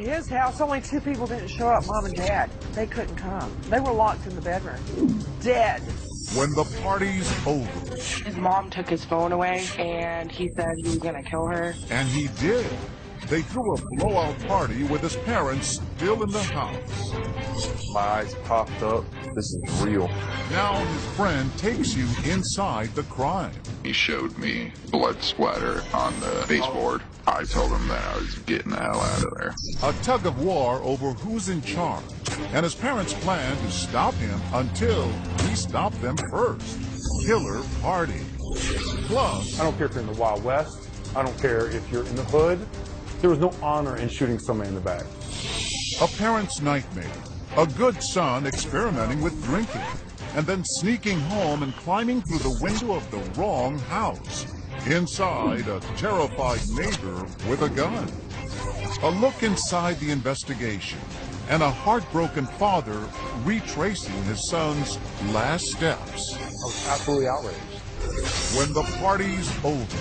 his house, only 2 people didn't show up, Mom and Dad. They couldn't come. They were locked in the bedroom. Dead. When the party's over. His mom took his phone away, and he said he was going to kill her. And he did. They threw a blowout party with his parents still in the house. My eyes popped up. This is real. Now his friend takes you inside the crime. He showed me blood splatter on the baseboard. I told him that I was getting the hell out of there. A tug of war over who's in charge. And his parents plan to stop him until he stopped them first. Killer party. Plus, I don't care if you're in the Wild West. I don't care if you're in the hood. There was no honor in shooting somebody in the back. a parent's nightmare. A good son experimenting with drinking, and then sneaking home and climbing through the window of the wrong house. Inside, a terrified neighbor with a gun. A look inside the investigation, and a heartbroken father retracing his son's last steps. I was absolutely outraged. When the party's over.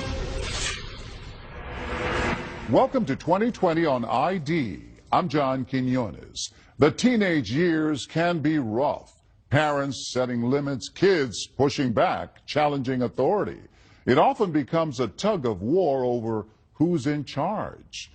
Welcome to 2020 on ID. I'm John Quinones. The teenage years can be rough. Parents setting limits, kids pushing back, challenging authority. It often becomes a tug of war over who's in charge.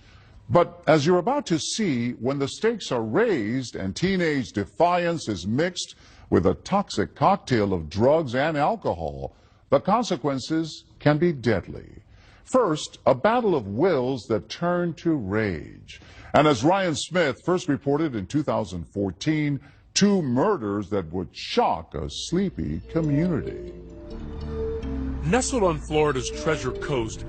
But as you're about to see, when the stakes are raised and teenage defiance is mixed with a toxic cocktail of drugs and alcohol, the consequences can be deadly. First, a battle of wills that turn to rage. And as Ryan Smith first reported in 2014, 2 murders that would shock a sleepy community. Nestled on Florida's Treasure Coast,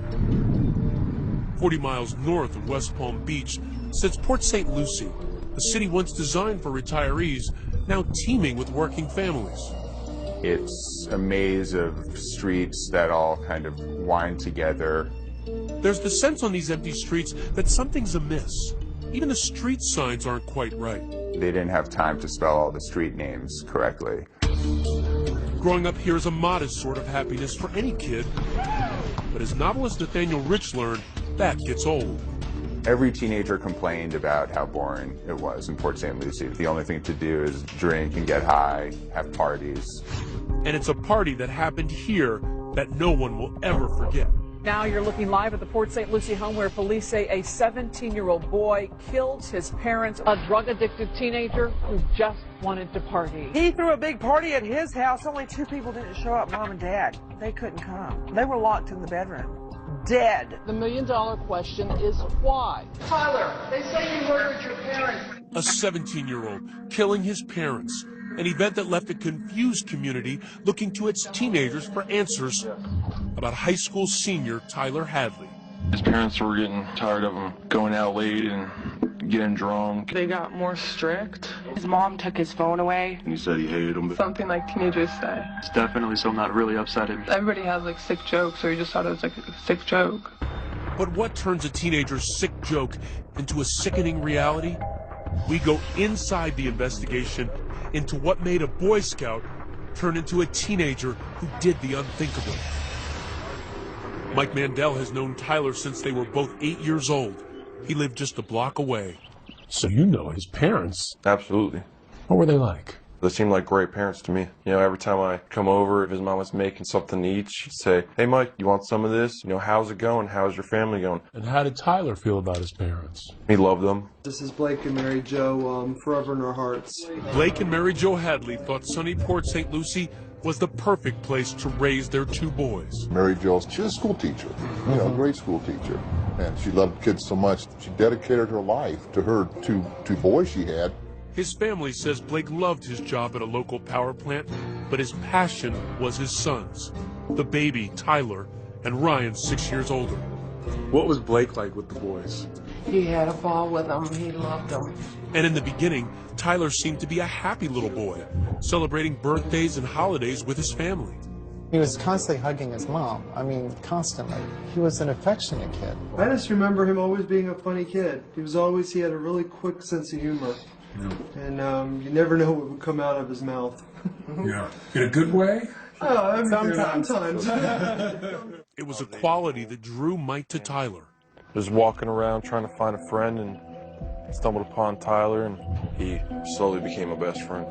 40 miles north of West Palm Beach, sits Port St. Lucie, a city once designed for retirees, now teeming with working families. It's a maze of streets that all kind of wind together. There's the sense on these empty streets that something's amiss. Even the street signs aren't quite right. They didn't have time to spell all the street names correctly. Growing up here is a modest sort of happiness for any kid. But as novelist Nathaniel Rich learned, that gets old. Every teenager complained about how boring it was in Port St. Lucie. The only thing to do is drink and get high, have parties. And it's a party that happened here that no one will ever forget. Now you're looking live at the Port St. Lucie home where police say a 17-year-old boy killed his parents, a drug-addicted teenager who just wanted to party. He threw a big party at his house. Only 2 people didn't show up, Mom and Dad. They couldn't come. They were locked in the bedroom. Dead. The million-dollar question is why? Tyler, they say you murdered your parents. A 17-year-old killing his parents. An event that left a confused community looking to its teenagers for answers about high school senior Tyler Hadley. His parents were getting tired of him going out late and getting drunk. They got more strict. His mom took his phone away. He said he hated him. Something like teenagers say. It's definitely something that really upset him. Everybody has like sick jokes, so he just thought it was like a sick joke. But what turns a teenager's sick joke into a sickening reality? We go inside the investigation into what made a Boy Scout turn into a teenager who did the unthinkable. Mike Mandel has known Tyler since they were both 8 years old. He lived just a block away. So you know his parents? Absolutely. What were they like? They seemed like great parents to me. You know, every time I come over, if his mom was making something to eat, she'd say, "Hey, Mike, you want some of this? You know, how's it going? How's your family going?" And how did Tyler feel about his parents? He loved them. This is Blake and Mary Jo, forever in our hearts. Blake and Mary Jo Hadley thought sunny Port St. Lucie was the perfect place to raise their 2 boys. Mary Jo, she was a school teacher, you know, a great school teacher. And she loved kids so much, she dedicated her life to her two boys she had. His family says Blake loved his job at a local power plant, but his passion was his sons, the baby, Tyler, and Ryan, 6 years older. What was Blake like with the boys? He had a ball with them. He loved them. And in the beginning, Tyler seemed to be a happy little boy, celebrating birthdays and holidays with his family. He was constantly hugging his mom. I mean, constantly. He was an affectionate kid. I just remember him always being a funny kid. He had a really quick sense of humor. Yeah. And you never know what would come out of his mouth. Yeah. In a good way? Oh, sometimes. It was a quality that drew Mike to Tyler. Just walking around trying to find a friend, and stumbled upon Tyler, and he slowly became a best friend.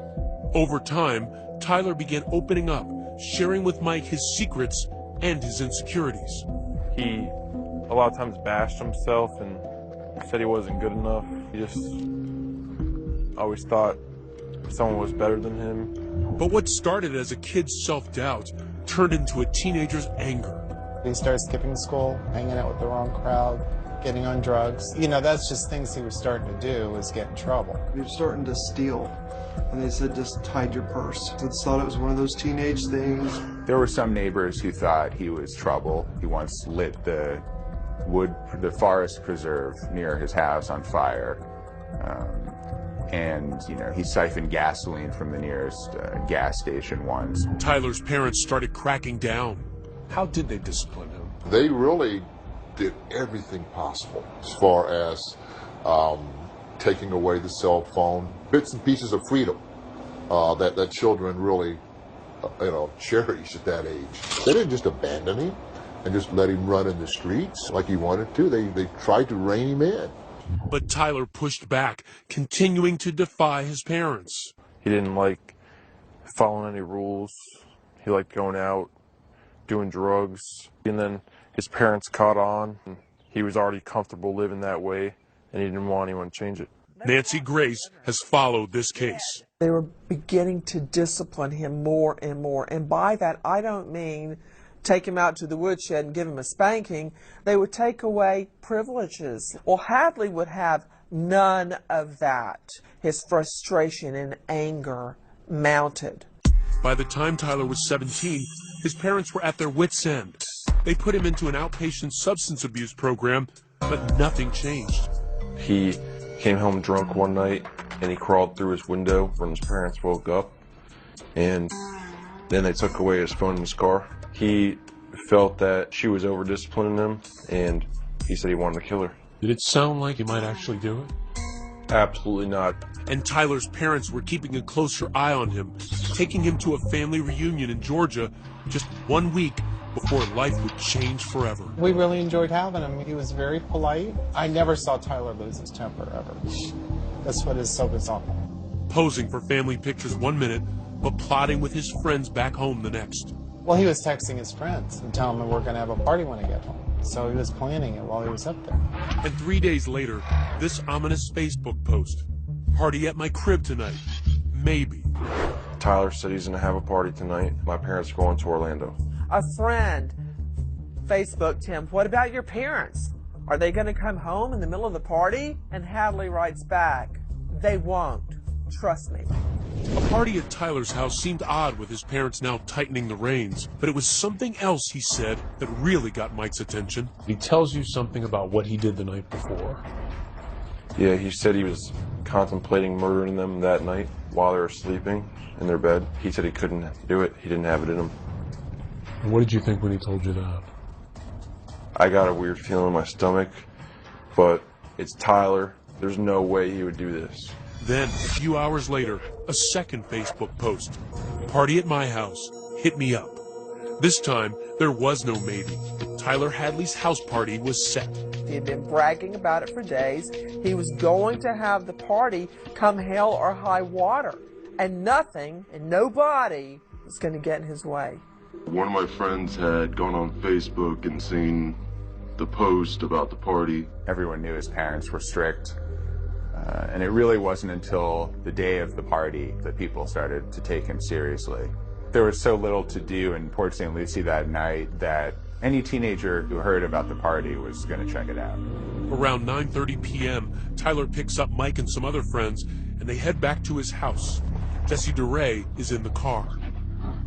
Over time, Tyler began opening up, sharing with Mike his secrets and his insecurities. He a lot of times bashed himself and said he wasn't good enough. He just always thought someone was better than him. But what started as a kid's self-doubt turned into a teenager's anger. He started skipping school, hanging out with the wrong crowd, getting on drugs. You know, that's just things he was starting to do, was get in trouble. He was starting to steal. And they said, just hide your purse. They thought it was one of those teenage things. There were some neighbors who thought he was trouble. He once lit the forest preserve near his house on fire. And, you know, he siphoned gasoline from the nearest gas station once. Tyler's parents started cracking down. How did they discipline him? They really did everything possible as far as taking away the cell phone, bits and pieces of freedom that children really, cherish at that age. They didn't just abandon him and just let him run in the streets like he wanted to. They tried to rein him in. But Tyler pushed back, continuing to defy his parents. He didn't like following any rules. He liked going out, doing drugs. And then his parents caught on. And he was already comfortable living that way, and he didn't want anyone to change it. Nancy Grace has followed this case. They were beginning to discipline him more and more. And by that, I don't mean take him out to the woodshed and give him a spanking. They would take away privileges. Well, Hadley would have none of that. His frustration and anger mounted. By the time Tyler was 17, his parents were at their wits' end. They put him into an outpatient substance abuse program, but nothing changed. He came home drunk one night, and he crawled through his window when his parents woke up, and then they took away his phone and his car. He felt that she was over-disciplining him, and he said he wanted to kill her. Did it sound like he might actually do it? Absolutely not. And Tyler's parents were keeping a closer eye on him, taking him to a family reunion in Georgia just 1 week before life would change forever. We really enjoyed having him. He was very polite. I never saw Tyler lose his temper, ever. That's what is so bizarre. Posing for family pictures 1 minute, but plotting with his friends back home the next. Well, he was texting his friends and telling them we're going to have a party when I get home. So he was planning it while he was up there. And 3 days later, this ominous Facebook post. Party at my crib tonight. Maybe. Tyler said he's going to have a party tonight. My parents are going to Orlando. A friend Facebooked him, what about your parents? Are they going to come home in the middle of the party? And Hadley writes back, they won't. Trust me. A party at Tyler's house seemed odd with his parents now tightening the reins, but it was something else he said that really got Mike's attention. He tells you something about what he did the night before. Yeah, he said he was contemplating murdering them that night while they were sleeping in their bed. He said he couldn't do it. He didn't have it in him. And what did you think when he told you that? I got a weird feeling in my stomach, but it's Tyler. There's no way he would do this. Then, a few hours later, a second Facebook post. Party at my house. Hit me up. This time, there was no maybe. Tyler Hadley's house party was set. He had been bragging about it for days. He was going to have the party come hell or high water. And nothing and nobody was going to get in his way. One of my friends had gone on Facebook and seen the post about the party. Everyone knew his parents were strict. And it really wasn't until the day of the party that people started to take him seriously. There was so little to do in Port St. Lucie that night that any teenager who heard about the party was going to check it out. Around 9:30 p.m., Tyler picks up Mike and some other friends, and they head back to his house. Jesse DeRay is in the car.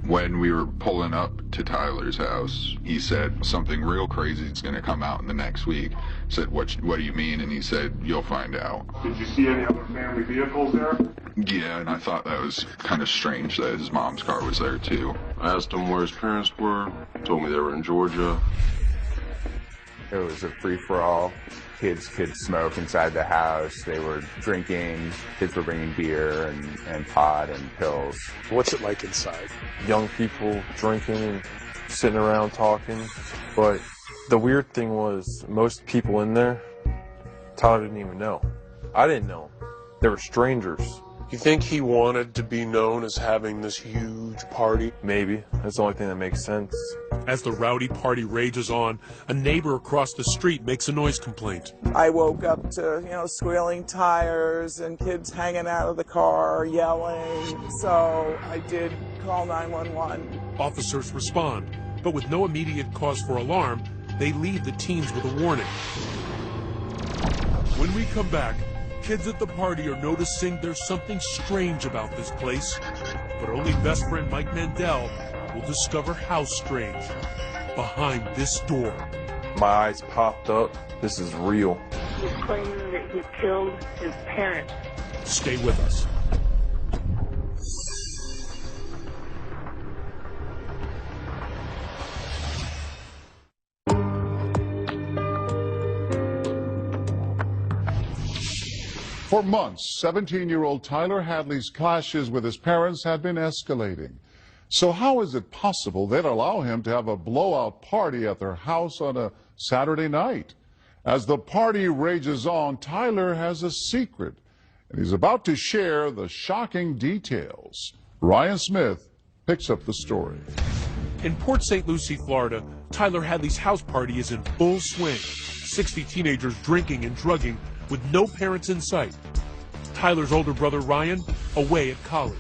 When we were pulling up to Tyler's house, he said something real crazy is going to come out in the next week. I said, what do you mean? And he said, you'll find out. Did you see any other family vehicles there? Yeah, and I thought that was kind of strange that his mom's car was there too. I asked him where his parents were. He told me they were in Georgia. It was a free-for-all. Kids could smoke inside the house. They were drinking. Kids were bringing beer and pot and pills. What's it like inside? Young people drinking and sitting around talking. But the weird thing was, most people in there, Tyler didn't even know. I didn't know. They were strangers. You think he wanted to be known as having this huge party? Maybe. That's the only thing that makes sense. As the rowdy party rages on, a neighbor across the street makes a noise complaint. I woke up to, squealing tires and kids hanging out of the car, yelling. So I did call 911. Officers respond, but with no immediate cause for alarm, they leave the teens with a warning. When we come back, kids at the party are noticing there's something strange about this place, but only best friend Mike Mandel will discover how strange behind this door. My eyes popped up. This is real. He's claiming that he killed his parents. Stay with us. For months, 17-year-old Tyler Hadley's clashes with his parents had been escalating. So how is it possible they'd allow him to have a blowout party at their house on a Saturday night? As the party rages on, Tyler has a secret, and he's about to share the shocking details. Ryan Smith picks up the story. In Port St. Lucie, Florida, Tyler Hadley's house party is in full swing. 60 teenagers drinking and drugging with no parents in sight. Tyler's older brother Ryan away at college.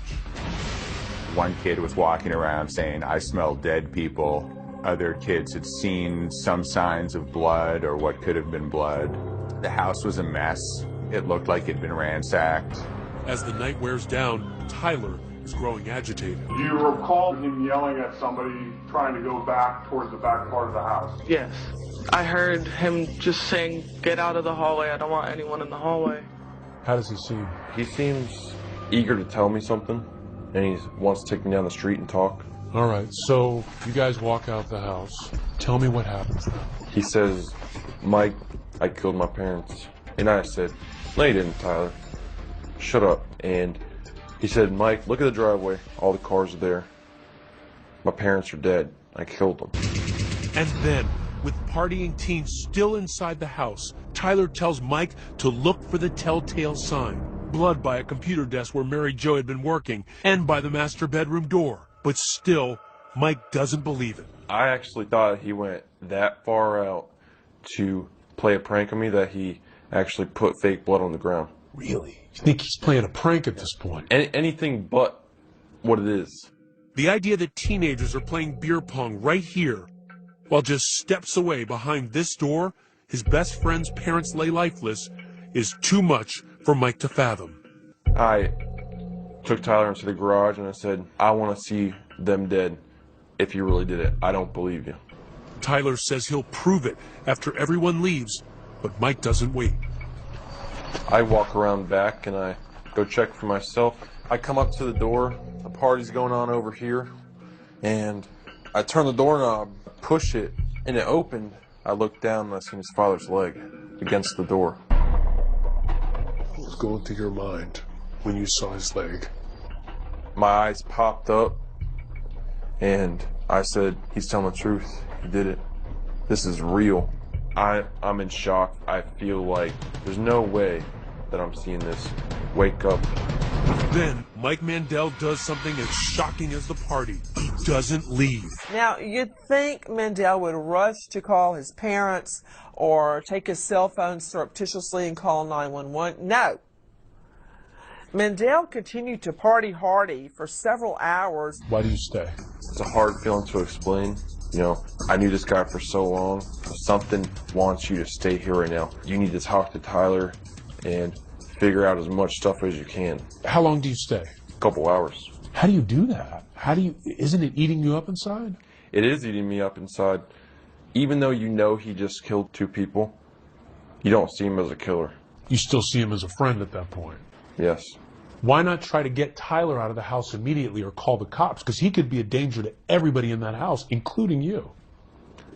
One kid was walking around saying, "I smell dead people." Other kids had seen some signs of blood or what could have been blood. The house was a mess. It looked like it'd been ransacked. As the night wears down, Tyler is growing agitated. Do you recall him yelling at somebody trying to go back towards the back part of the house? Yes. I heard him just saying, "Get out of the hallway. I don't want anyone in the hallway." How does he seem? He seems eager to tell me something, and he wants to take me down the street and talk. All right, so you guys walk out the house. Tell me what happens now. He says, "Mike, I killed my parents." And I said, "No, you didn't, Tyler. Shut up." And he said, "Mike, look at the driveway. All the cars are there. My parents are dead. I killed them." And then, with partying teens still inside the house, Tyler tells Mike to look for the telltale sign. Blood by a computer desk where Mary Jo had been working, and by the master bedroom door. But still, Mike doesn't believe it. I actually thought he went that far out to play a prank on me that he actually put fake blood on the ground. Really? You think he's playing a prank at this point? Anything but what it is. The idea that teenagers are playing beer pong right here, while just steps away behind this door, his best friend's parents lay lifeless, is too much for Mike to fathom. I took Tyler into the garage and I said, "I want to see them dead. If you really did it, I don't believe you." Tyler says he'll prove it after everyone leaves, but Mike doesn't wait. I walk around back and I go check for myself. I come up to the door, the party's going on over here, and I turn the doorknob, push it, and it opened. I looked down and I seen his father's leg against the door. What was going through your mind when you saw his leg? My eyes popped up and I said, "He's telling the truth. He did it. This is real." I'm in shock. I feel like there's no way that I'm seeing this. Wake up. Then Mike Mandel does something as shocking as the party. He doesn't leave. Now, you'd think Mandel would rush to call his parents or take his cell phone surreptitiously and call 911. No. Mandel continued to party hardy for several hours. Why do you stay? It's a hard feeling to explain. I knew this guy for so long. Something wants you to stay here right now. You need to talk to Tyler and figure out as much stuff as you can. How long do you stay? A couple hours. How do you do that? Isn't it eating you up inside? It is eating me up inside. Even though you know he just killed 2 people, you don't see him as a killer. You still see him as a friend at that point? Yes. Why not try to get Tyler out of the house immediately or call the cops? Because he could be a danger to everybody in that house, including you.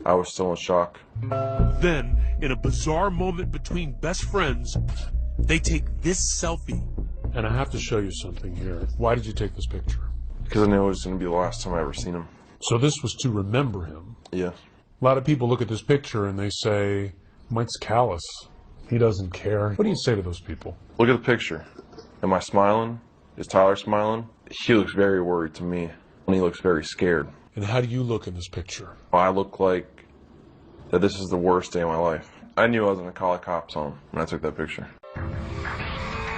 I was still in shock. Then, in a bizarre moment between best friends, they take this selfie. And I have to show you something here. Why did you take this picture? Because I knew it was going to be the last time I ever seen him. So this was to remember him? Yeah. A lot of people look at this picture and they say, Mike's callous. He doesn't care. What do you say to those people? Look at the picture. Am I smiling? Is Tyler smiling? He looks very worried to me, and he looks very scared. And how do you look in this picture? I look like that this is the worst day of my life. I knew I was going to call the cops on him when I took that picture.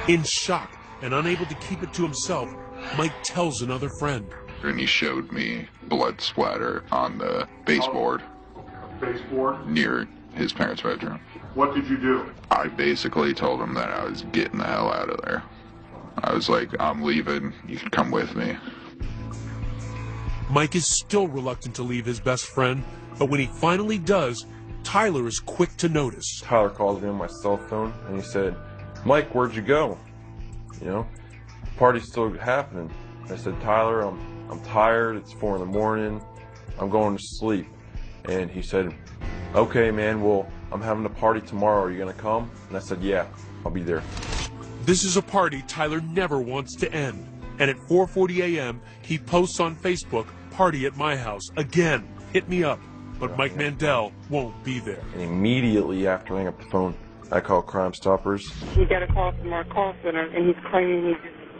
In shock and unable to keep it to himself, Mike tells another friend. And he showed me blood splatter on the baseboard. Baseboard? Near his parents' bedroom. What did you do? I basically told him that I was getting the hell out of there. I was like, I'm leaving, you can come with me. Mike is still reluctant to leave his best friend, but when he finally does, Tyler is quick to notice. Tyler calls me on my cell phone and he said, Mike, where'd you go? You know, the party's still happening. I said, Tyler, I'm tired, it's 4 in the morning, I'm going to sleep. And he said, okay man, well, I'm having a party tomorrow, are you gonna come? And I said, yeah, I'll be there. This is a party Tyler never wants to end. And at 4:40 a.m., he posts on Facebook, "Party at my house, again, hit me up." But Mike Mandel won't be there. And immediately after I hang up the phone, I call Crime Stoppers. We got a call from our call center, and he's claiming he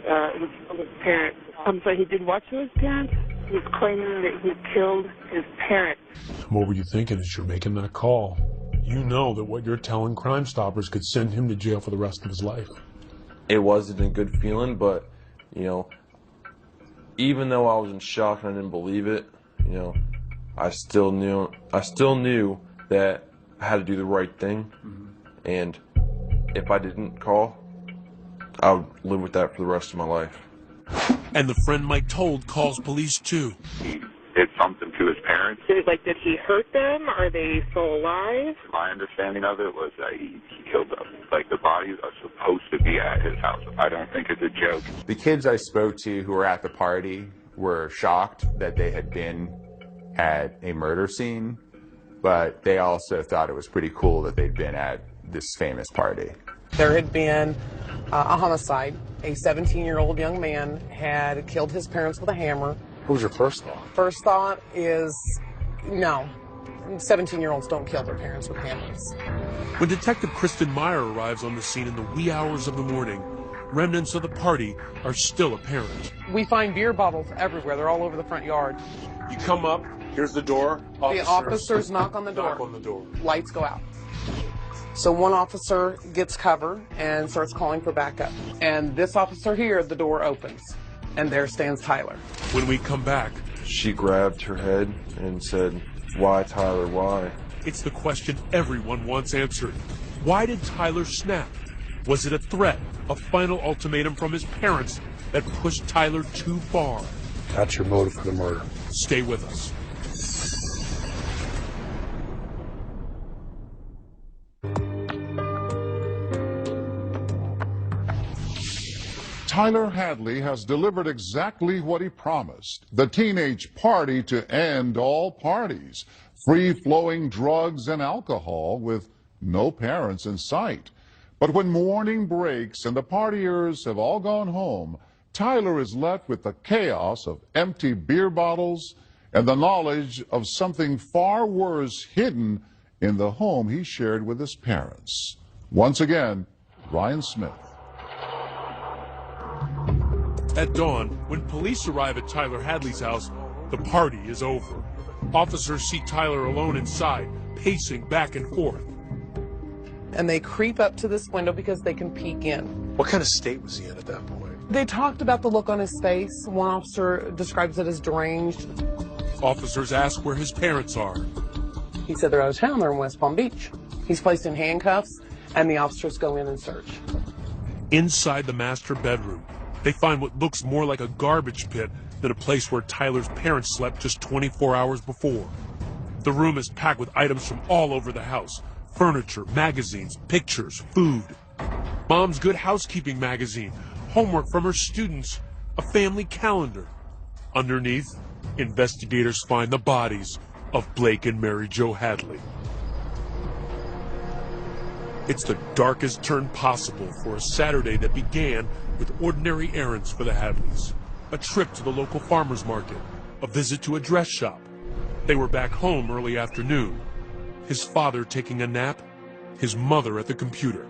killed his parents. I'm sorry, he did what to his parents? He's claiming that he killed his parents. What were you thinking as you're making that call? You know that what you're telling Crime Stoppers could send him to jail for the rest of his life. It wasn't a good feeling, but, you know, even though I was in shock and I didn't believe it, you know, I still knew that I had to do the right thing. And if I didn't call, I would live with that for the rest of my life. And the friend Mike told calls police too. He did something to his parents. Did he hurt them? Are they still alive? My understanding of it was that he killed them. Like, the bodies are supposed to be at his house. I don't think it's a joke. The kids I spoke to who were at the party were shocked that they had been at a murder scene, but they also thought it was pretty cool that they'd been at this famous party. There had been a homicide. A 17-year-old young man had killed his parents with a hammer. What was your first thought? First thought is, no. 17-year-olds don't kill their parents with hammers. When Detective Kristen Meyer arrives on the scene in the wee hours of the morning, remnants of the party are still apparent. We find beer bottles everywhere. They're all over the front yard. You come up, here's the door. The officers knock on the door. Knock on the door. Lights go out. So one officer gets cover and starts calling for backup. And this officer here, the door opens. And there stands Tyler. When we come back, she grabbed her head and said, "Why, Tyler, why?" It's the question everyone wants answered. Why did Tyler snap? Was it a threat, a final ultimatum from his parents that pushed Tyler too far? That's your motive for the murder. Stay with us. Tyler Hadley has delivered exactly what he promised, the teenage party to end all parties, free-flowing drugs and alcohol with no parents in sight. But when morning breaks and the partiers have all gone home, Tyler is left with the chaos of empty beer bottles and the knowledge of something far worse hidden in the home he shared with his parents. Once again, Ryan Smith. At dawn, when police arrive at Tyler Hadley's house, the party is over. Officers see Tyler alone inside, pacing back and forth. And they creep up to this window because they can peek in. What kind of state was he in at that point? They talked about the look on his face. One officer describes it as deranged. Officers ask where his parents are. He said they're out of town, they're in West Palm Beach. He's placed in handcuffs, and the officers go in and search. Inside the master bedroom, they find what looks more like a garbage pit than a place where Tyler's parents slept just 24 hours before. The room is packed with items from all over the house: furniture, magazines, pictures, food. Mom's Good Housekeeping magazine, homework from her students, a family calendar. Underneath, investigators find the bodies of Blake and Mary Jo Hadley. It's the darkest turn possible for a Saturday that began with ordinary errands for the Hadleys. A trip to the local farmer's market, a visit to a dress shop. They were back home early afternoon. His father taking a nap, his mother at the computer.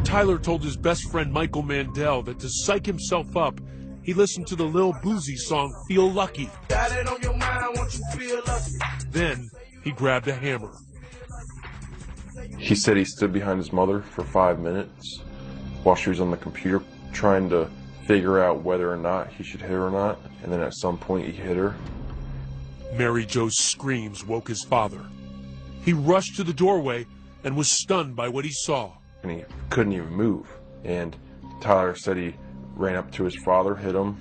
Tyler told his best friend Michael Mandel that to psych himself up, he listened to the Lil Boozy song Feel Lucky. Got it on your mind, won't you feel lucky? Then he grabbed a hammer. He said he stood behind his mother for 5 minutes while she was on the computer trying to figure out whether or not he should hit her or not, and then at some point he hit her. Mary Jo's screams woke his father. He rushed to the doorway and was stunned by what he saw. And he couldn't even move. And Tyler said he ran up to his father, hit him,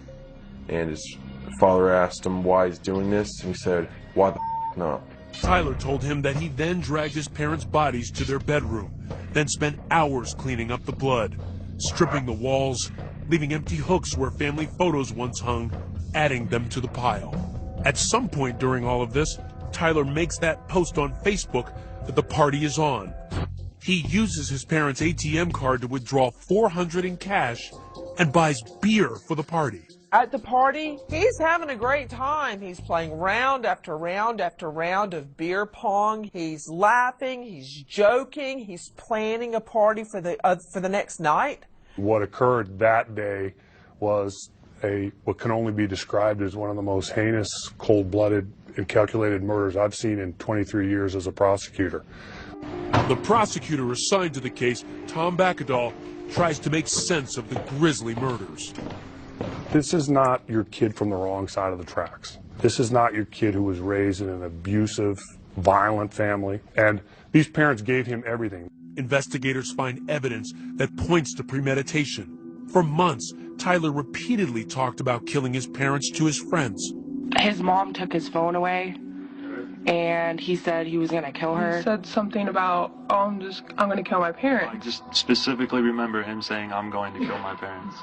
and his father asked him why he's doing this, and he said, why the not? Tyler told him that he then dragged his parents' bodies to their bedroom, then spent hours cleaning up the blood, stripping the walls, leaving empty hooks where family photos once hung, adding them to the pile. At some point during all of this, Tyler makes that post on Facebook that the party is on. He uses his parents' ATM card to withdraw $400 in cash and buys beer for the party. At the party, he's having a great time. He's playing round after round after round of beer pong. He's laughing, he's joking, he's planning a party for the next night. What occurred that day was what can only be described as one of the most heinous, cold-blooded, and calculated murders I've seen in 23 years as a prosecutor. The prosecutor assigned to the case, Tom Bakadal, tries to make sense of the grisly murders. This is not your kid from the wrong side of the tracks. This is not your kid who was raised in an abusive, violent family, and these parents gave him everything. Investigators find evidence that points to premeditation. For months, Tyler repeatedly talked about killing his parents to his friends. His mom took his phone away, and he said he was going to kill her. He said something about, oh, I'm going to kill my parents. I just specifically remember him saying, I'm going to kill my parents.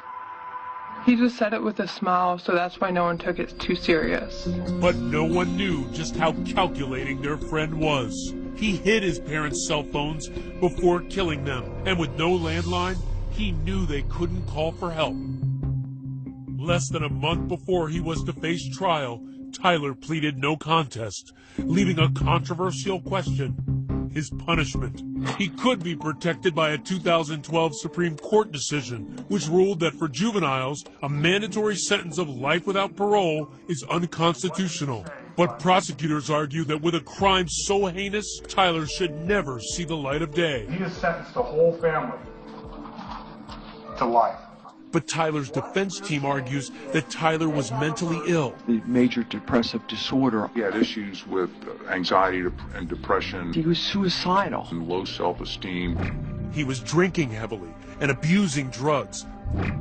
He just said it with a smile, so that's why no one took it too serious. But no one knew just how calculating their friend was. He hid his parents' cell phones before killing them, and with no landline, he knew they couldn't call for help. Less than a month before he was to face trial, Tyler pleaded no contest, leaving a controversial question: his punishment. He could be protected by a 2012 Supreme Court decision, which ruled that for juveniles, a mandatory sentence of life without parole is unconstitutional. But prosecutors argue that with a crime so heinous, Tyler should never see the light of day. He has sentenced the whole family to life. But Tyler's defense team argues that Tyler was mentally ill. The major depressive disorder. He had issues with anxiety and depression. He was suicidal. And low self-esteem. He was drinking heavily and abusing drugs.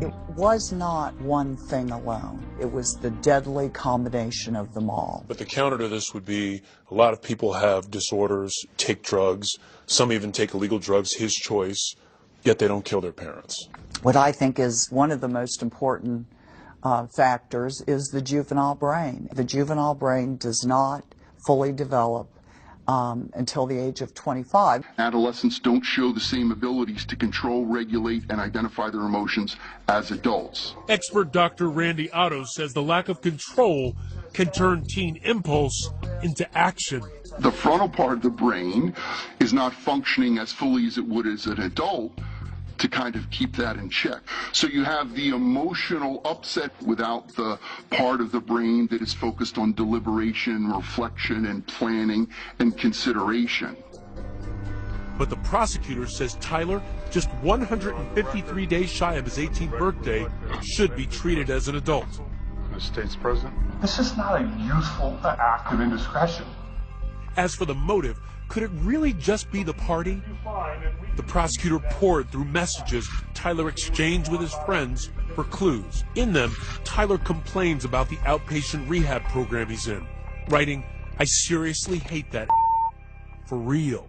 It was not one thing alone. It was the deadly combination of them all. But the counter to this would be a lot of people have disorders, take drugs, some even take illegal drugs, his choice, yet they don't kill their parents. What I think is one of the most important factors is the juvenile brain. The juvenile brain does not fully develop until the age of 25. Adolescents don't show the same abilities to control, regulate, and identify their emotions as adults. Expert Dr. Randy Otto says the lack of control can turn teen impulse into action. The frontal part of the brain is not functioning as fully as it would as an adult to kind of keep that in check. So you have the emotional upset without the part of the brain that is focused on deliberation, reflection, and planning and consideration. But the prosecutor says Tyler, just 153 days shy of his 18th birthday, should be treated as an adult. The state's president? This is not a youthful act of indiscretion. As for the motive, could it really just be the party? The prosecutor poured through messages Tyler exchanged with his friends for clues. In them, Tyler complains about the outpatient rehab program he's in, writing, "I seriously hate that for real."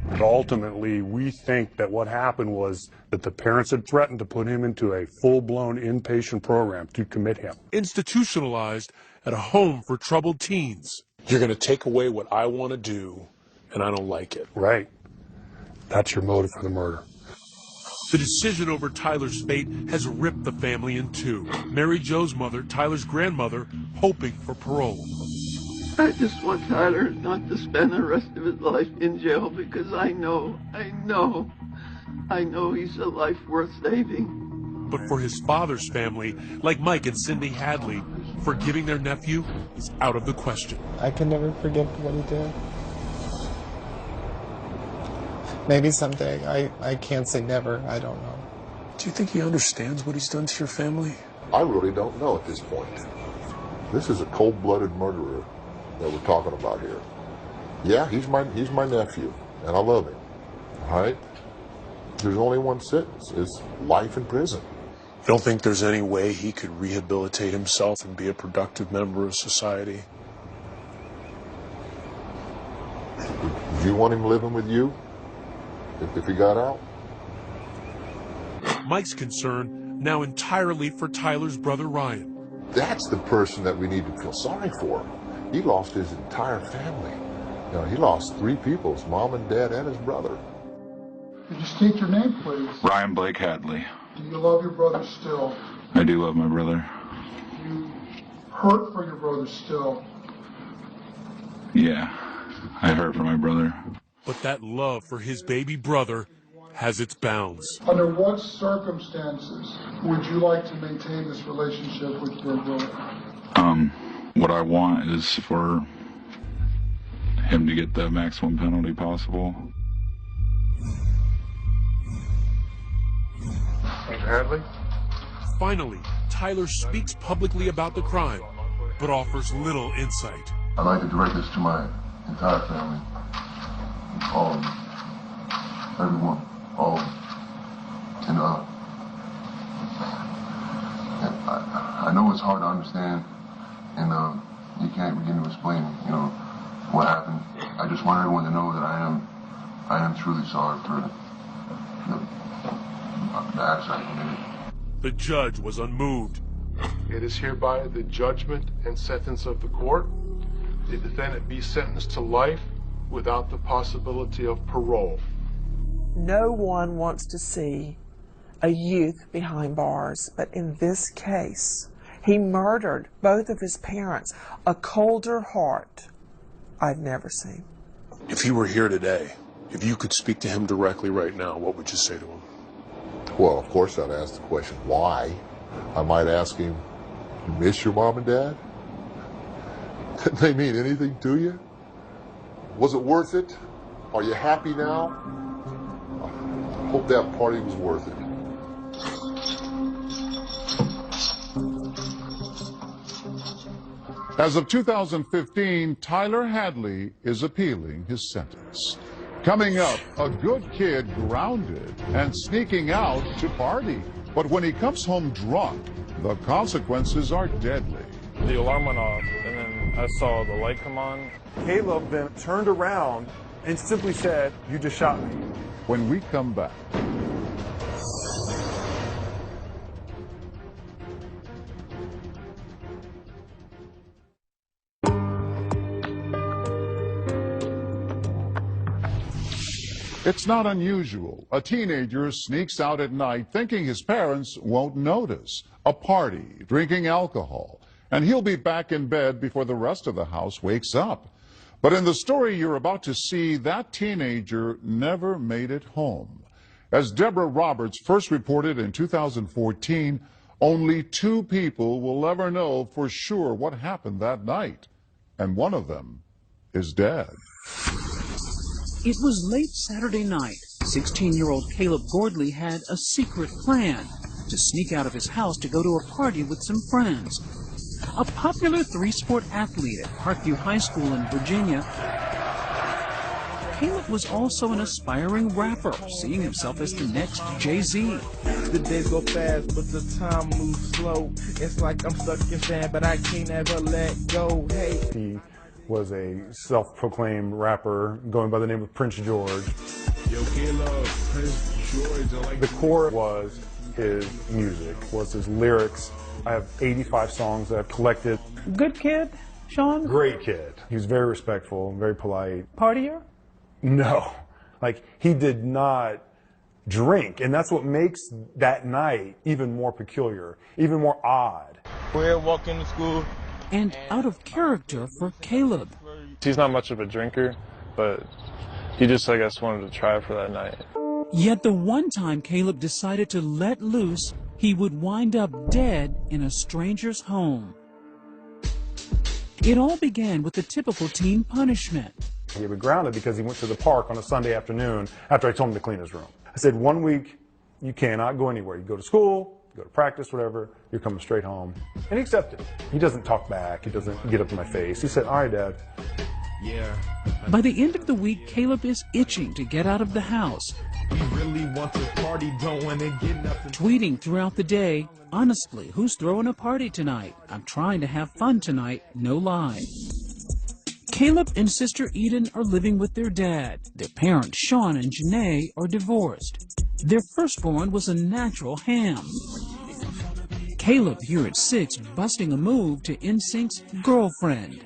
But ultimately, we think that what happened was that the parents had threatened to put him into a full-blown inpatient program to commit him. Institutionalized at a home for troubled teens. You're going to take away what I want to do, and I don't like it. Right. That's your motive for the murder. The decision over Tyler's fate has ripped the family in two. Mary Jo's mother, Tyler's grandmother, hoping for parole. I just want Tyler not to spend the rest of his life in jail because I know he's a life worth saving. But for his father's family, like Mike and Cindy Hadley, forgiving their nephew is out of the question. I can never forgive what he did. Maybe someday. I can't say never. I don't know. Do you think he understands what he's done to your family? I really don't know at this point. This is a cold-blooded murderer that we're talking about here. Yeah, he's my nephew, and I love him. All right? There's only one sentence. It's life in prison. You don't think there's any way he could rehabilitate himself and be a productive member of society? Do you want him living with you if he got out? Mike's concern now entirely for Tyler's brother Ryan. That's the person that we need to feel sorry for. He lost his entire family. You know, he lost 3 people, his mom and dad and his brother. Could you state your name, please? Ryan Blake Hadley. Do you love your brother still? I do love my brother. Do you hurt for your brother still? Yeah, I hurt for my brother. But that love for his baby brother has its bounds. Under what circumstances would you like to maintain this relationship with your brother? What I want is for him to get the maximum penalty possible. Mr. Hadley? Finally, Tyler speaks publicly about the crime, but offers little insight. I'd like to direct this to my entire family. All of them. Everyone. All of them. And I know it's hard to understand, and you can't begin to explain, what happened. I just want everyone to know that I am truly sorry for the acts I committed. The judge was unmoved. It is hereby the judgment and sentence of the court. The defendant be sentenced to life without the possibility of parole. No one wants to see a youth behind bars, but in this case, he murdered both of his parents. A colder heart I've never seen. If you were here today, if you could speak to him directly right now, what would you say to him? Well, of course I'd ask the question, why? I might ask him, you miss your mom and dad? Didn't they mean anything to you? Was it worth it? Are you happy now? I hope that party was worth it. As of 2015, Tyler Hadley is appealing his sentence. Coming up, a good kid grounded and sneaking out to party. But when he comes home drunk, the consequences are deadly. The alarm went off, and then I saw the light come on. Caleb then turned around and simply said, "You just shot me." When we come back. It's not unusual. A teenager sneaks out at night thinking his parents won't notice. A party, drinking alcohol, and he'll be back in bed before the rest of the house wakes up. But in the story you're about to see, that teenager never made it home. As Deborah Roberts first reported in 2014, only 2 people will ever know for sure what happened that night. And one of them is dead. It was late Saturday night. 16-year-old Caleb Gordley had a secret plan to sneak out of his house to go to a party with some friends. A popular 3-sport athlete at Parkview High School in Virginia, Caleb was also an aspiring rapper, seeing himself as the next Jay-Z. The days go fast, but the time moves slow. It's like I'm stuck in sand, but I can't ever let go. Hey. He was a self-proclaimed rapper going by the name of Prince George. Yo, Caleb, Prince George. I like the core was his music, was his lyrics. I have 85 songs that I've collected. Good kid, Sean? Great kid. He was very respectful, very polite. Partier? No. Like, he did not drink, and that's what makes that night even more peculiar, even more odd. We're walking to school, and out of character for Caleb. He's not much of a drinker, but he just, I guess, wanted to try for that night. Yet the one time Caleb decided to let loose, he would wind up dead in a stranger's home. It all began with the typical teen punishment. He was grounded because he went to the park on a Sunday afternoon after I told him to clean his room. I said, 1 week, you cannot go anywhere. You go to school, you go to practice, whatever, you're coming straight home. And he accepted. He doesn't talk back. He doesn't get up in my face. He said, all right, Dad. Yeah. By the end of the week, Caleb is itching to get out of the house. He really wants a party, don't want to get nothing. Tweeting throughout the day, honestly, who's throwing a party tonight? I'm trying to have fun tonight, no lie. Caleb and sister Eden are living with their dad. Their parents, Sean and Janae, are divorced. Their firstborn was a natural ham. Caleb, here at 6, busting a move to NSYNC's Girlfriend.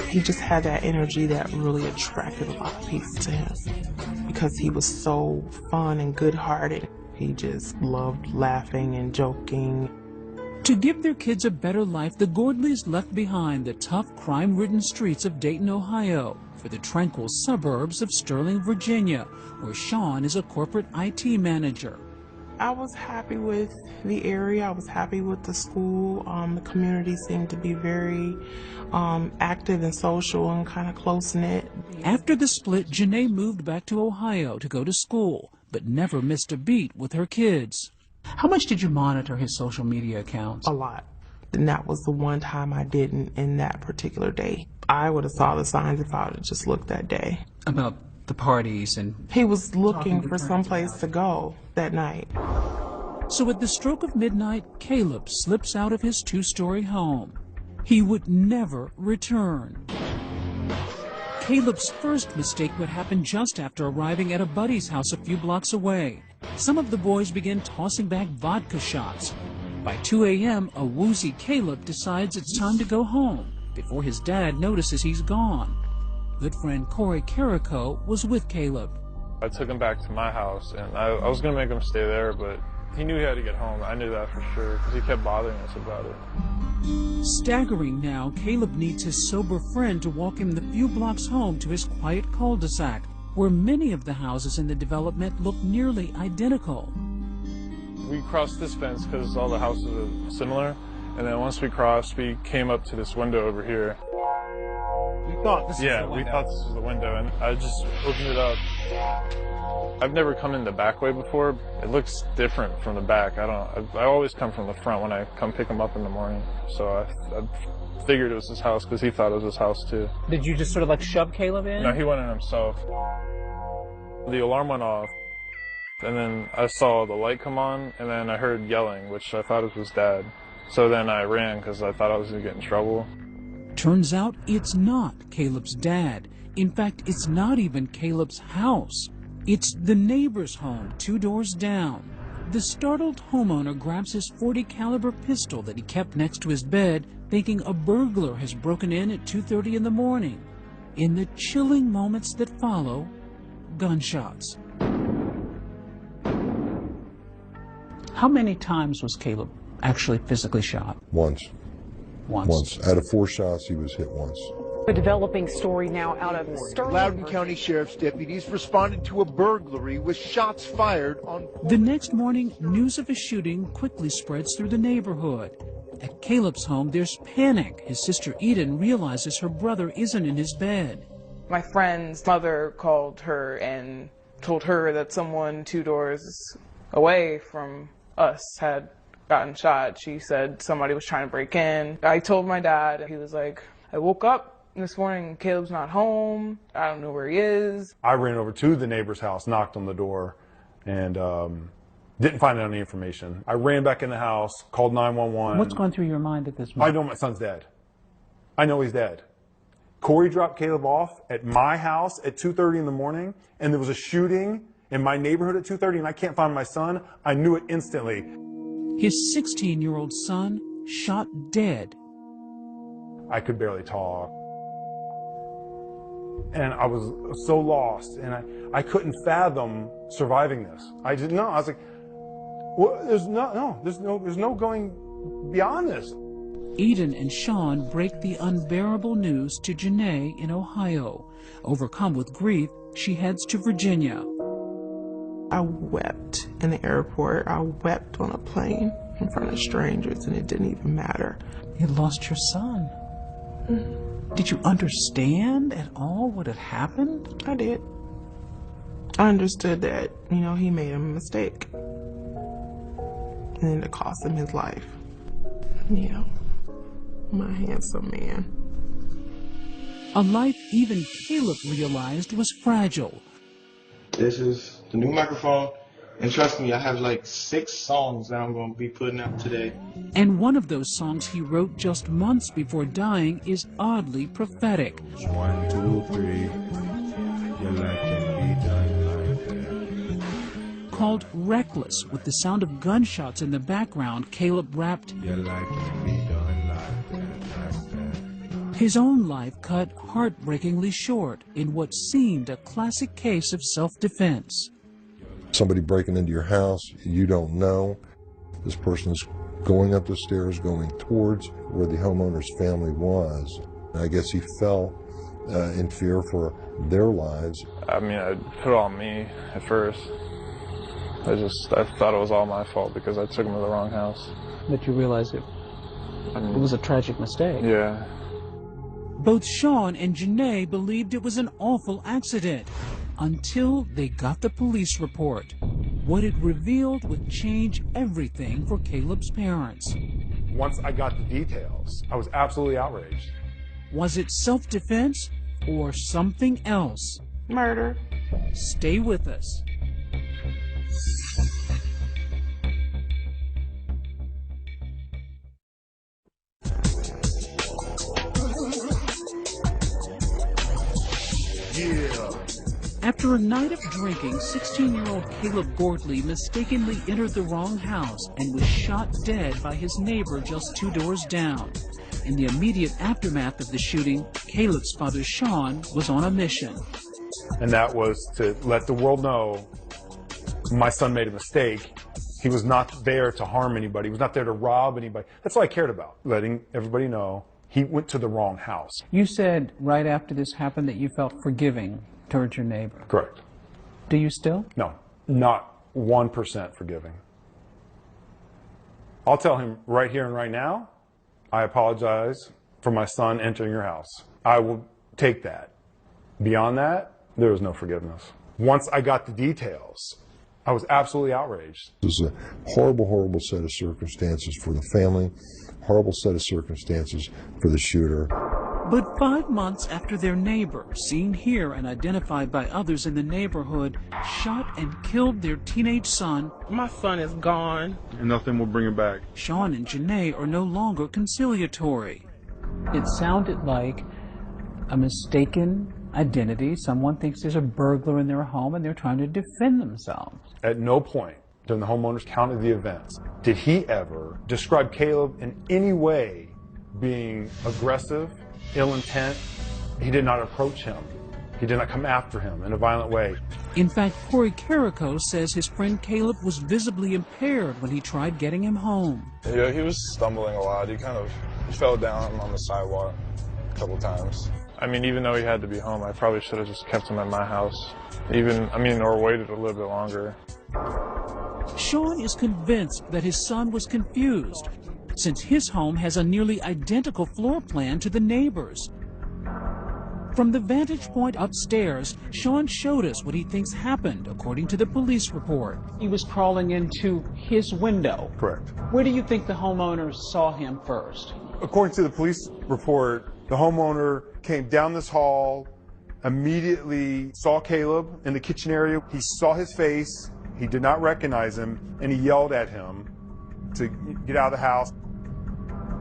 He just had that energy that really attracted a lot of people to him because he was so fun and good-hearted. He just loved laughing and joking. To give their kids a better life, the Gordleys left behind the tough, crime-ridden streets of Dayton, Ohio, for the tranquil suburbs of Sterling, Virginia, where Sean is a corporate IT manager. I was happy with the area. I was happy with the school. The community seemed to be very active and social and kind of close-knit. After the split, Janae moved back to Ohio to go to school, but never missed a beat with her kids. How much did you monitor his social media accounts? A lot. And that was the one time I didn't in that particular day. I would have saw the signs if I would have just looked that day. About the parties and... He was looking for someplace to go that night. So at the stroke of midnight, Caleb slips out of his 2-story home. He would never return. Caleb's first mistake would happen just after arriving at a buddy's house a few blocks away. Some of the boys begin tossing back vodka shots. By 2 a.m., a woozy Caleb decides it's time to go home before his dad notices he's gone. Good friend Corey Carrico was with Caleb. I took him back to my house, and I was going to make him stay there, but he knew he had to get home. I knew that for sure, because he kept bothering us about it. Staggering now, Caleb needs his sober friend to walk him the few blocks home to his quiet cul-de-sac, where many of the houses in the development look nearly identical. We crossed this fence because all the houses are similar, and then once we crossed, we came up to this window over here. We thought this was the window, and I just opened it up. I've never come in the back way before. It looks different from the back. I always come from the front when I come pick him up in the morning. So I figured it was his house because he thought it was his house too. Did you just sort of like shove Caleb in? No, he went in himself. The alarm went off, and then I saw the light come on, and then I heard yelling, which I thought it was Dad. So then I ran because I thought I was going to get in trouble. Turns out it's not Caleb's dad. In fact, it's not even Caleb's house. It's the neighbor's home 2 doors down. The startled homeowner grabs his .40 caliber pistol that he kept next to his bed, thinking a burglar has broken in at 2:30 in the morning. In the chilling moments that follow, gunshots. How many times was Caleb actually physically shot? Once. Once. Out of 4 shots, he was hit once. A developing story now out of Sterling. Loudoun County Sheriff's deputies responded to a burglary with shots fired on... The next morning, news of a shooting quickly spreads through the neighborhood. At Caleb's home, there's panic. His sister Eden realizes her brother isn't in his bed. My friend's mother called her and told her that someone 2 doors away from us had gotten shot. She said somebody was trying to break in. I told my dad, and he was like, I woke up this morning, Caleb's not home. I don't know where he is. I ran over to the neighbor's house, knocked on the door, and didn't find out any information. I ran back in the house, called 911. What's going through your mind at this moment? I know my son's dead. I know he's dead. Corey dropped Caleb off at my house at 2:30 in the morning, and there was a shooting in my neighborhood at 2:30, and I can't find my son. I knew it instantly. His 16-year-old son shot dead. I could barely talk. And I was so lost, and I couldn't fathom surviving this. I didn't know. I was like, well, there's no going be honest. Eden and Sean break the unbearable news to Janae in Ohio. Overcome with grief, she heads to Virginia. I wept in the airport. I wept on a plane in front of strangers, and it didn't even matter. You lost your son. Did you understand at all what had happened? I did. I understood that, he made a mistake. And it cost him his life. Yeah. My handsome man. A life even Caleb realized was fragile. This is the new microphone, and trust me, I have like 6 songs that I'm going to be putting out today. And one of those songs he wrote just months before dying is oddly prophetic. 1, 2, 3, your life can be done like that. Called Reckless, with the sound of gunshots in the background, Caleb rapped, your life can be done like that. His own life cut heartbreakingly short in what seemed a classic case of self-defense. Somebody breaking into your house, you don't know. This person's going up the stairs, going towards where the homeowner's family was. I guess he fell in fear for their lives. I mean, I put it on me at first. I thought it was all my fault because I took him to the wrong house. But you realized it was a tragic mistake. Yeah. Both Sean and Janae believed it was an awful accident until they got the police report. What it revealed would change everything for Caleb's parents. Once I got the details, I was absolutely outraged. Was it self-defense or something else? Murder. Stay with us. After a night of drinking, 16-year-old Caleb Gordley mistakenly entered the wrong house and was shot dead by his neighbor just 2 doors down. In the immediate aftermath of the shooting, Caleb's father, Sean, was on a mission. And that was to let the world know my son made a mistake. He was not there to harm anybody. He was not there to rob anybody. That's all I cared about, letting everybody know he went to the wrong house. You said right after this happened that you felt forgiving towards your neighbor. Correct. Do you still? No, not 1% forgiving. I'll tell him right here and right now, I apologize for my son entering your house. I will take that. Beyond that, there was no forgiveness. Once I got the details, I was absolutely outraged. This is a horrible, horrible set of circumstances for the family, horrible set of circumstances for the shooter. But 5 months after their neighbor, seen here and identified by others in the neighborhood, shot and killed their teenage son, my son is gone. And nothing will bring him back. Sean and Janae are no longer conciliatory. It sounded like a mistaken identity. Someone thinks there's a burglar in their home and they're trying to defend themselves. At no point during the homeowner's count of the events did he ever describe Caleb in any way being aggressive, ill intent. He did not approach him. He did not come after him in a violent way. In fact, Corey Carrico says his friend Caleb was visibly impaired when he tried getting him home. Yeah, he was stumbling a lot. He fell down on the sidewalk a couple times. I mean, even though he had to be home, I probably should have just kept him at my house. Or waited a little bit longer. Sean is convinced that his son was confused, since his home has a nearly identical floor plan to the neighbor's. From the vantage point upstairs, Sean showed us what he thinks happened, according to the police report. He was crawling into his window. Correct. Where do you think the homeowners saw him first? According to the police report, the homeowner came down this hall, immediately saw Caleb in the kitchen area. He saw his face, he did not recognize him, and he yelled at him to get out of the house.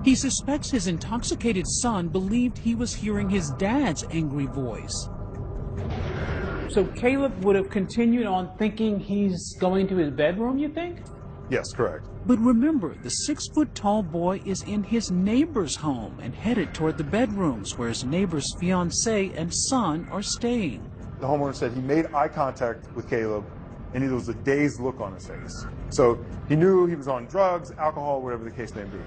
He suspects his intoxicated son believed he was hearing his dad's angry voice. So Caleb would have continued on thinking he's going to his bedroom, you think? Yes, correct. But remember, the 6-foot-tall boy is in his neighbor's home and headed toward the bedrooms where his neighbor's fiancée and son are staying. The homeowner said he made eye contact with Caleb and there was a dazed look on his face. So he knew he was on drugs, alcohol, whatever the case may be.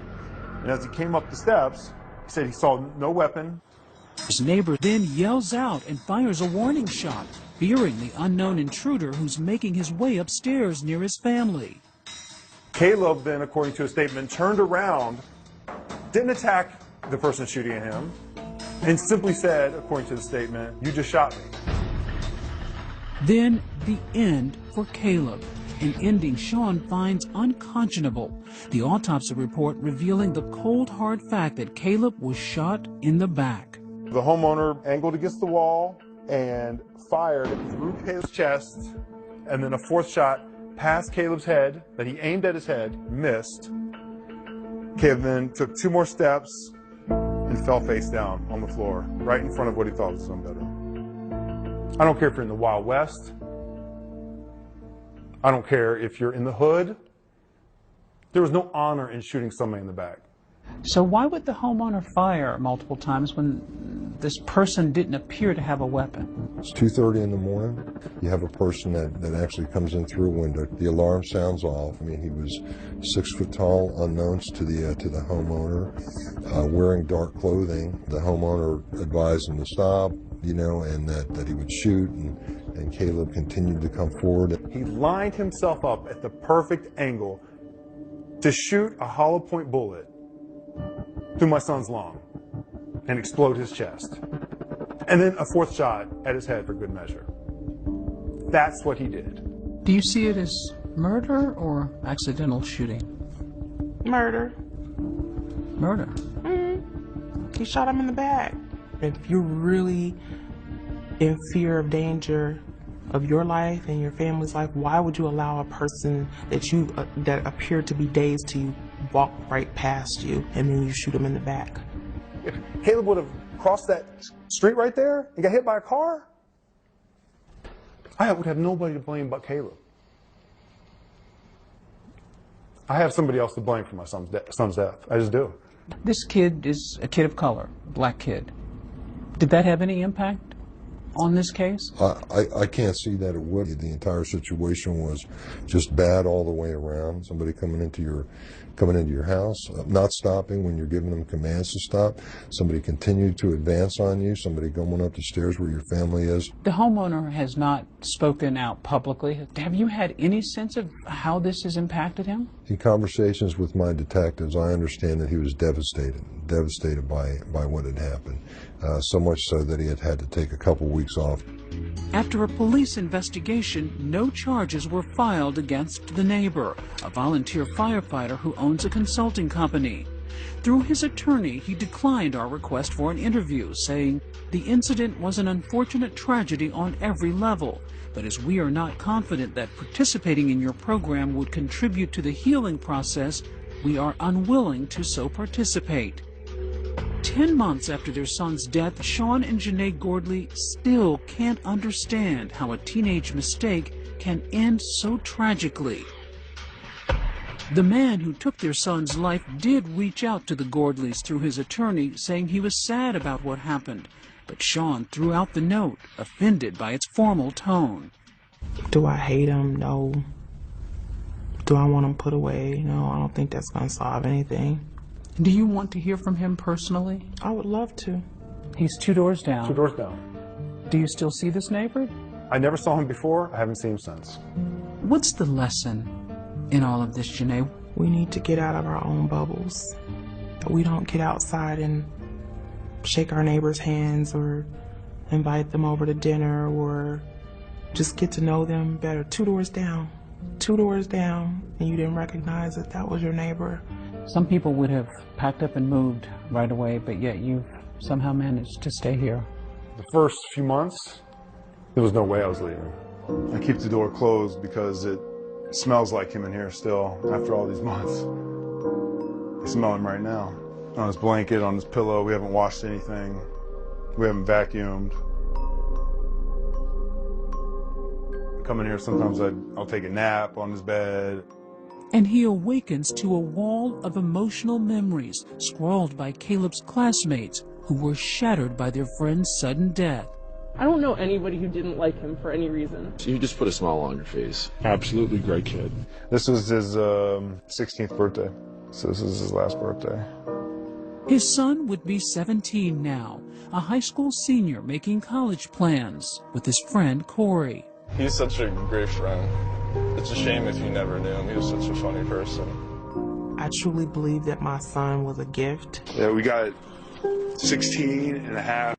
And as he came up the steps, he said he saw no weapon. His neighbor then yells out and fires a warning shot, fearing the unknown intruder who's making his way upstairs near his family. Caleb then, according to a statement, turned around, didn't attack the person shooting at him, and simply said, according to the statement, "You just shot me." Then the end for Caleb, an ending Sean finds unconscionable. The autopsy report revealing the cold, hard fact that Caleb was shot in the back. The homeowner angled against the wall and fired through Caleb's chest, and then a fourth shot past Caleb's head that he aimed at his head, missed. Caleb then took 2 more steps and fell face down on the floor, right in front of what he thought was his own bedroom. I don't care if you're in the Wild West. I don't care if you're in the hood. There was no honor in shooting somebody in the back. So why would the homeowner fire multiple times when this person didn't appear to have a weapon? It's 2:30 in the morning. You have a person that actually comes in through a window. The alarm sounds off. I mean, he was 6 foot tall, unknowns to the homeowner, wearing dark clothing. The homeowner advised him to stop, and that he would shoot, and Caleb continued to come forward. He lined himself up at the perfect angle to shoot a hollow point bullet through my son's lung and explode his chest. And then a fourth shot at his head for good measure. That's what he did. Do you see it as murder or accidental shooting? Murder. Murder? Mm-hmm. He shot him in the back. If you're really in fear of danger of your life and your family's life, why would you allow a person that appeared to be dazed to you walk right past you and then you shoot him in the back? If Caleb would have crossed that street right there and got hit by a car, I would have nobody to blame but Caleb. I have somebody else to blame for my son's death. I just do. This kid is a kid of color, black kid. Did that have any impact on this case? I can't see that it would. The entire situation was just bad all the way around. Somebody coming into your house, not stopping when you're giving them commands to stop. Somebody continued to advance on you. Somebody going up the stairs where your family is. The homeowner has not spoken out publicly. Have you had any sense of how this has impacted him? In conversations with my detectives, I understand that he was devastated by what had happened. So much so that he had to take a couple weeks off. After a police investigation, no charges were filed against the neighbor, a volunteer firefighter who owns a consulting company. Through his attorney, he declined our request for an interview, saying the incident was an unfortunate tragedy on every level, but as we are not confident that participating in your program would contribute to the healing process, we are unwilling to so participate. 10 months after their son's death, Sean and Janae Gordley still can't understand how a teenage mistake can end so tragically. The man who took their son's life did reach out to the Gordleys through his attorney, saying he was sad about what happened, but Sean threw out the note, offended by its formal tone. Do I hate him? No. Do I want him put away? No, I don't think that's going to solve anything. Do you want to hear from him personally? I would love to. He's 2 doors down. 2 doors down. Do you still see this neighbor? I never saw him before. I haven't seen him since. What's the lesson in all of this, Janae? We need to get out of our own bubbles. We don't get outside and shake our neighbors' hands or invite them over to dinner or just get to know them better. 2 doors down. 2 doors down, and you didn't recognize that that was your neighbor. Some people would have packed up and moved right away, but yet you've somehow managed to stay here. The first few months, there was no way I was leaving. I keep the door closed because it smells like him in here still after all these months. I smell him right now. On his blanket, on his pillow, we haven't washed anything. We haven't vacuumed. I come in here, sometimes I'll take a nap on his bed. And he awakens to a wall of emotional memories scrawled by Caleb's classmates who were shattered by their friend's sudden death. I don't know anybody who didn't like him for any reason. You just put a smile on your face. Absolutely great kid. This was his 16th birthday, so this is his last birthday. His son would be 17 now, a high school senior making college plans with his friend Corey. He's such a great friend. It's a shame if you never knew him. He was such a funny person. I truly believe that my son was a gift. Yeah, we got 16 and a half.